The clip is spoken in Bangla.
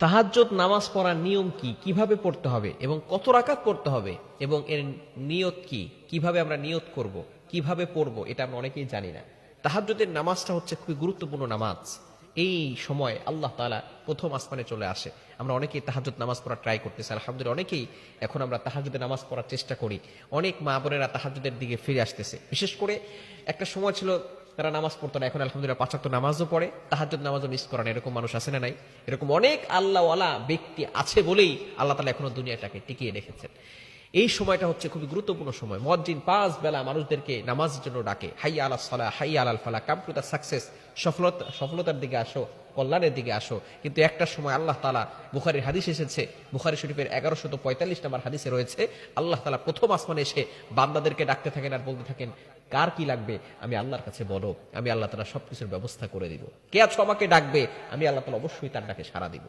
তাহাজ্জুদ নামাজ পড়ার নিয়ম কি, কিভাবে পড়তে হবে এবং কত রাকাত পড়তে হবে এবং এর নিয়ত কি, কিভাবে আমরা নিয়ত করব, কিভাবে পড়ব, এটা আমরা অনেকেই জানি না। তাহাজ্জুদের নামাজটা হচ্ছে খুবই গুরুত্বপূর্ণ নামাজ। এই সময় আল্লাহ তাআলা প্রথম আসমানে চলে আসে। আমরা অনেকেই তাহাজ্জুদ নামাজ পড়ার ট্রাই করতেছি, আলহামদুলিল্লাহ অনেকেই এখন আমরা তাহাজ্জুদের নামাজ পড়ার চেষ্টা করি। অনেক মা বোনেরা তাহাজ্জুদের দিকে ফিরে আসতেছে। বিশেষ করে একটা সময় ছিল তারা নামাজ পড়তো না, এখন আলহামদুলিল্লাহ ৫ ওয়াক্ত নামাজও পড়ে, তাহাজ্জুদ নামাজও মিস করে না। এরকম মানুষ আছে না নাই? এরকম অনেক আল্লাহওয়ালা ব্যক্তি আছে বলেই আল্লাহ তাআলা এখনো দুনিয়াটাকে টিকিয়ে রেখেছেন। এই সময়টা হচ্ছে খুবই গুরুত্বপূর্ণ সময়। মুয়াজ্জিন ৫ বেলা মানুষদেরকে নামাজের জন্য ডাকে, হাইয়া আলাস সালাহ, হাইয়া আলাল ফালাহ, কাম টু দ্য সাকসেস, সফলতার দিকে আসো, কল্যাণের দিকে আসো। কিন্তু একটা সময় আল্লাহ তাআলা, বুখারীর হাদিস এসেছে, বুখারী শরীফের ১১৪৫ নম্বর হাদিসে রয়েছে, আল্লাহ তাআলা প্রথম আসমানে এসে বান্দাদেরকে ডাকতে থাকেন আর বলতে থাকেন, কার কি লাগবে আমি আল্লাহর কাছে বলো, আমি আল্লাহ তাআলা সবকিছুর ব্যবস্থা করে দিব। কে আছো আমাকে ডাকবে, আমি আল্লাহ তাআলা অবশ্যই তার ডাকে সাড়া দিব।